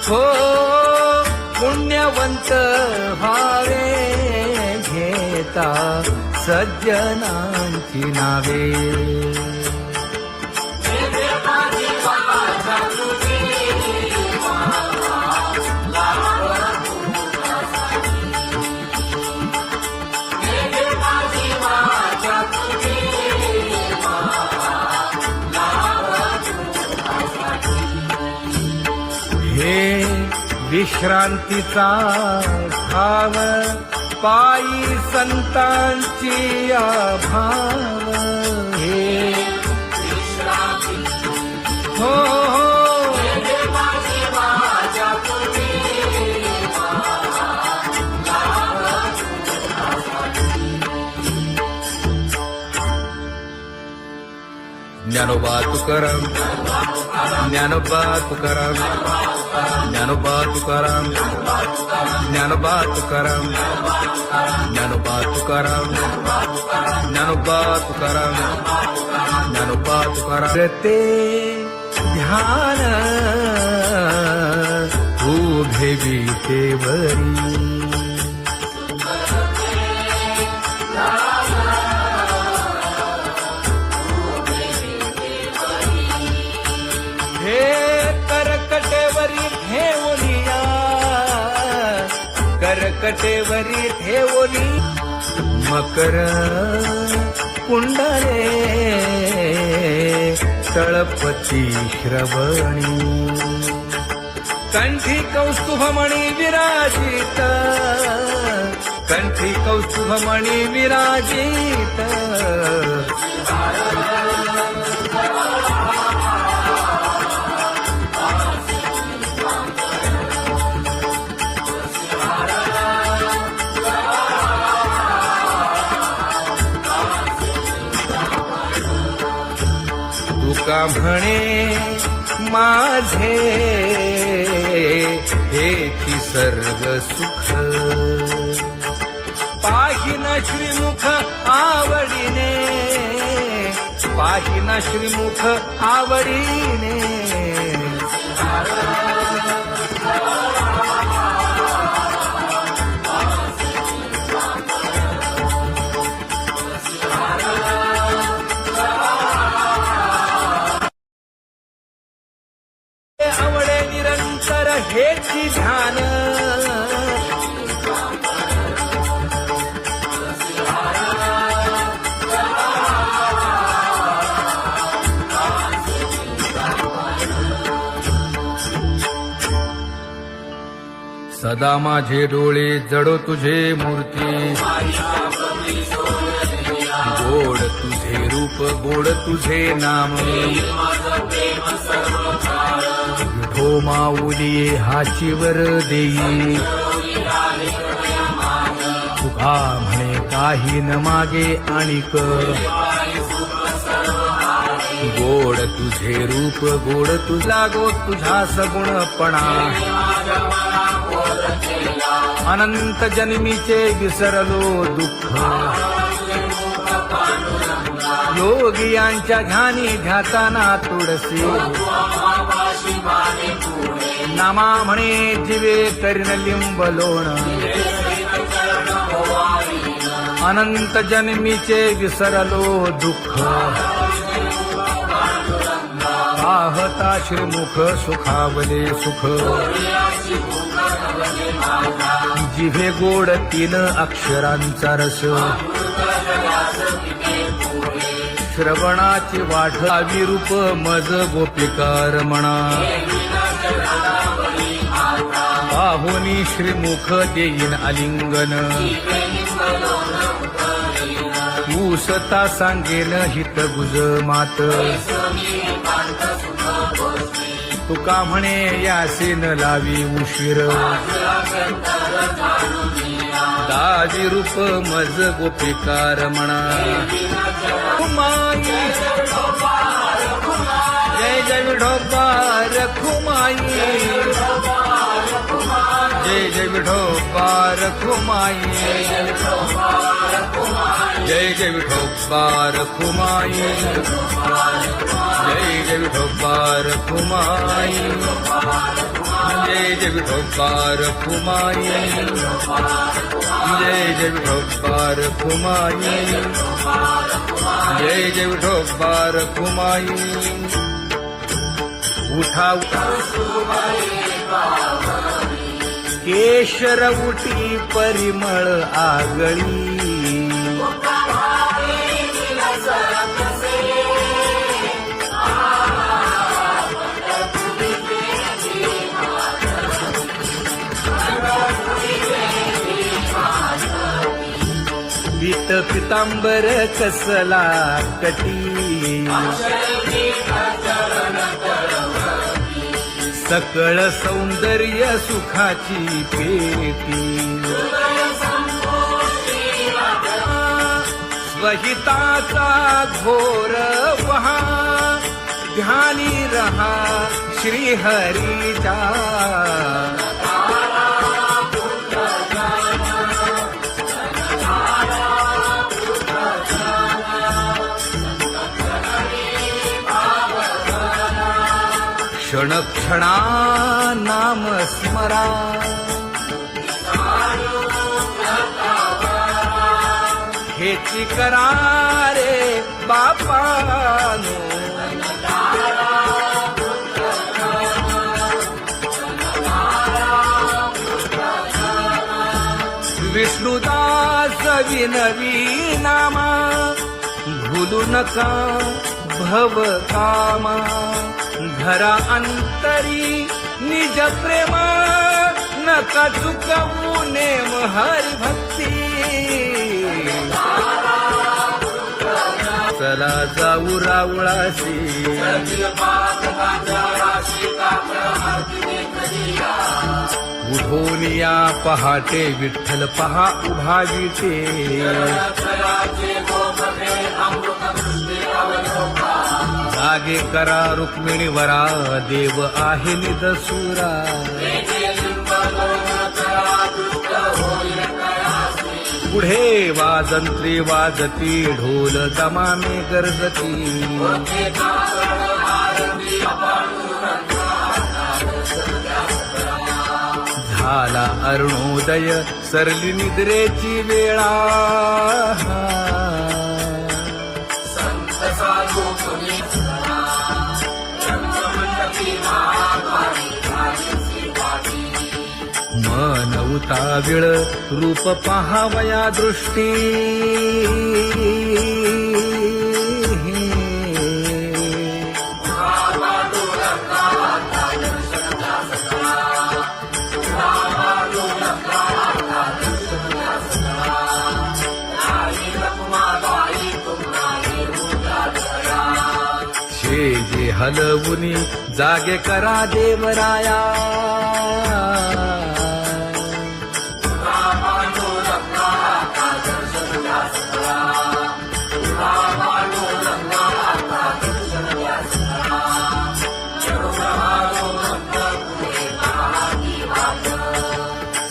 हो पुण्यवंत व्हावे घेता सज्जनांची नावे. हे विश्रांतीचा भाव पायी संतांची भाव. हे हो ज्ञानोबा तुकाराम ज्ञानोबा तुकाराम ज्ञानोबा तुकाराम ज्ञानोबा तुकाराम ज्ञानोबा तुकाराम ज्ञानोबा तुकाराम ज्ञानोबा तुकाराम. ते ध्यान उभे विटेवरी करकटेवरी ठेवली मकर कुंडले तळपती श्रवणी. कंठी कौस्तुभमणी विराजित कंठी कौस्तुभमणी विराजित. तुका म्हणे माझे हेची सर्व सुख पाहिन श्रीमुख आवडीने पाहिन श्रीमुख आवडीने. आवडे निरंतर हेची ध्यान सदा माझे डोळे जडो तुझे मूर्ती. गोड तुझे रूप गोड तुझे नाम. विठो माऊली हाचीवर देई तुका म्हणे काही न मागे आणिक. गोड तुझे रूप गोड तुझा गो तुझा सगुणपणा. अनंत जन्मीचे विसरलो दुःख. योगियांच्या ध्यानी ध्याताना तुळसी. नामा म्हणे जीवे करीन लिंब लोण. अनंत जन्मीचे विसरलो दुःख. पाहता श्रीमुख सुखावले सुख. जिभे गोड 3 अक्षरांचा रस. श्रवणाची वाढ विरूप मज गोपिकार म्हणा. पाहुनी श्रीमुख देईन आलिंगन. ऊसता सांगेन हित गुज मात. तुका म्हणे यासे न लावी उशीर. दाजी रूप मज गोपिकार म्हणा. जय जय विठोबा रखुमाई. जय जय विठोबा रखुमाई. जय जय विठोबा रखुमाई. जय जय विठोबा रखुमाई. जय जय विठोबार कुमाई, जय जय विठोबार कुमाई, जय जय विठोबार कुमाई. उठा केशर उठी परिमळ आगळी, पीत पितांबर कसला कटी, सकळ सौंदर्य सुखाची पेटी. स्वहिताचा घोर वहा, ध्यानी रहा श्रीहरीचा. क्षण क्षणा नाम स्मरा, हेची करा रे बापानो. विष्णुदास विनवी नामा, भूलू नका भव कामा. घरा अंतरी निज प्रेम, नका चुकवू नेम हरी भक्ती. चला जाऊ रावळाशी, उठून या पहाटे विठ्ठल पहा उभा विटे. जागे करा रुक्मिणी वरा, देव आहे निदसुरा. पुढे वाजंत्री वाजती, ढोल दमामे गरजती. झाला अरुणोदय, सरली निद्रेची वेळा. मन उताविळ रूप पहावया दृष्टी. जे हलवुनी जागे करा देवराया.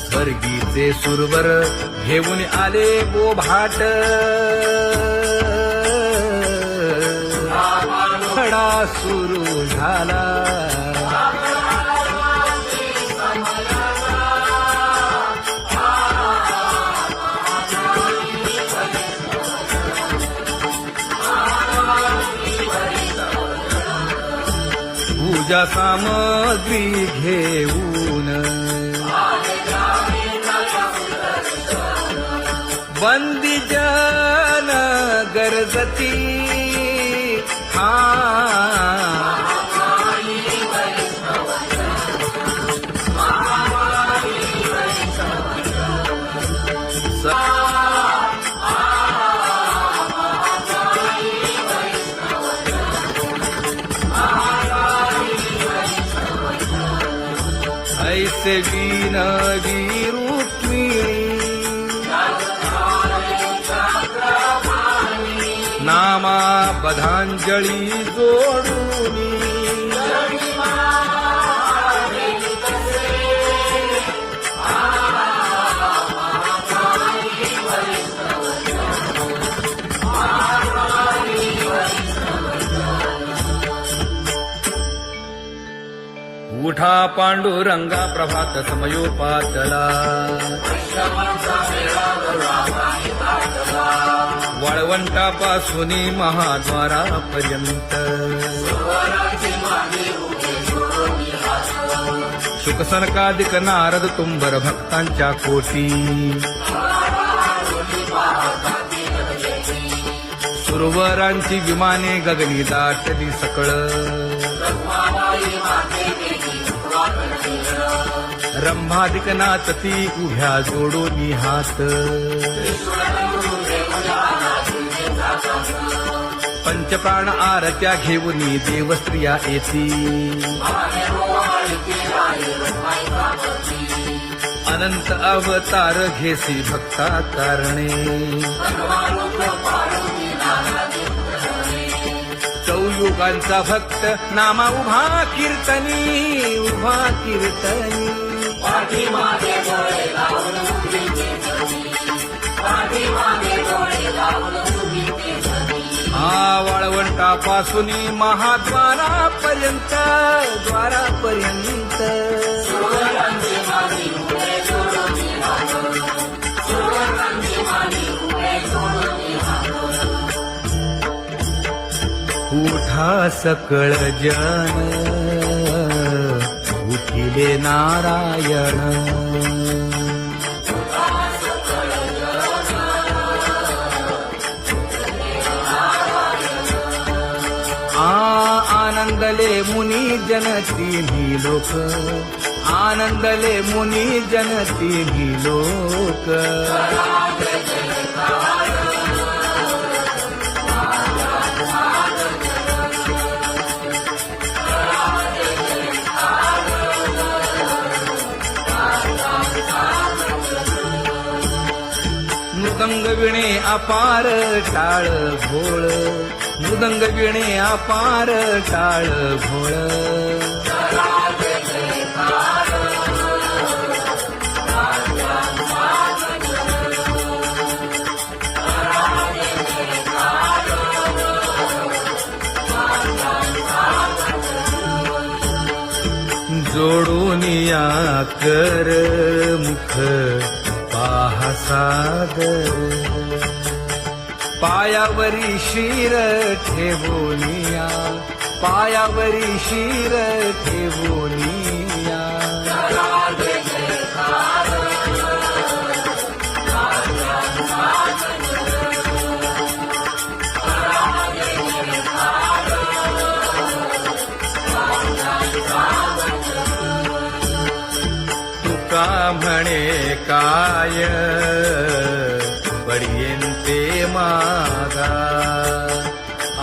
स्वर्गीचे सुरवर घेऊन आले बोभाट. खडा सुरू झाला, पूजा सामग्री घेऊन. बंदी जन गरजती, ऐसे विनवी रुक्मिणी, नामा बधांजळी जोडूनी. उठा पांडुरंगा प्रभात समयोपातला वाळवंटापासून महाद्वारापर्यंत शुकसनकादिक नारद तुंबर भक्तांच्या कोटी सुरवरांची विमाने गगनी दाटली सकळ रंभादिक नाचती उभ्या जोडोनी हात पंचप्राण आरत्या घेऊनी देवस्त्रिया येती अनंत अवतार घेसी भक्ता कारणे चौयुगांचा भक्त नामा उभा कीर्तनी वाळवंटापासून महाद्वारापर्यंत उठा सकळ जन उठिले नारायण आनंदले मुनी जन तिन्ही लोक आनंदले मुनी जन तिन्ही लोक मृदंग विणे अपार टाळ भोळ मृदंग विणे अपार टाळ भोळ जोडूनिया कर मुख पाहा सागर पायावरी शिर ठेवोनिया पायावरी शिर ठेवोनिया तुका म्हणे काय पडियेंते मागा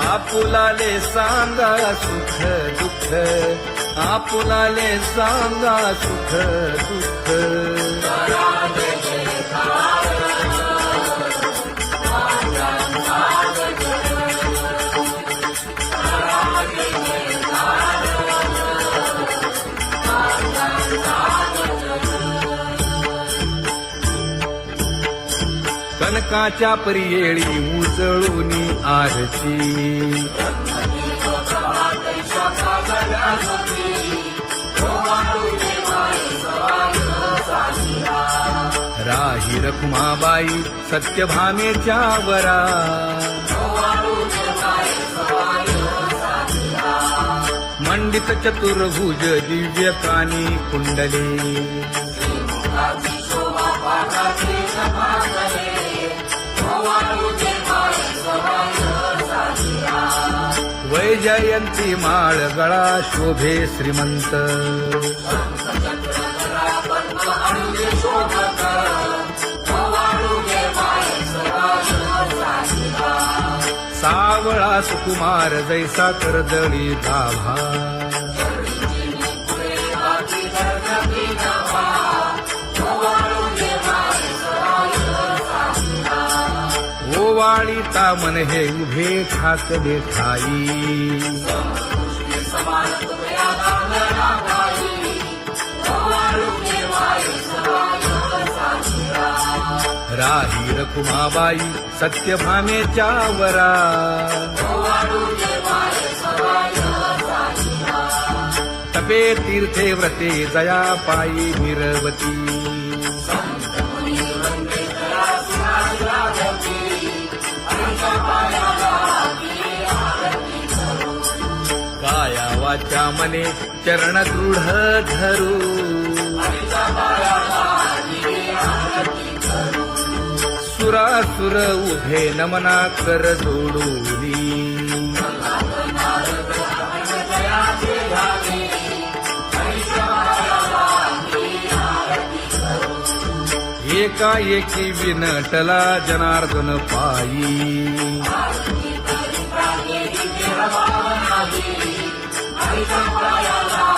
आपुलाले सांगा सुख दुःख आपुलाले सांगा सुख दुःख कनकाच्या परियेळी उजळूनी आरती राही रखुमाबाई सत्यभामेच्या वरा मंडित चतुर्भुज दिव्य कानी कुंडले वैजयंती माळ गळा शोभे श्रीमंत सावळा सुकुमार जैसा करदळी गाभा ओवाळीता मन हे उभे ठाकले ठाई राही रखुमाबाई सत्यभामेच्या वरा जपे तीर्थे व्रते जया पायी निरवती काया वाचा मने चरण दृढ धरू सुरासुर उभे नमना कर जोडूनी एकाएकी विनटला जनार्दन पायी हरिचा पायाला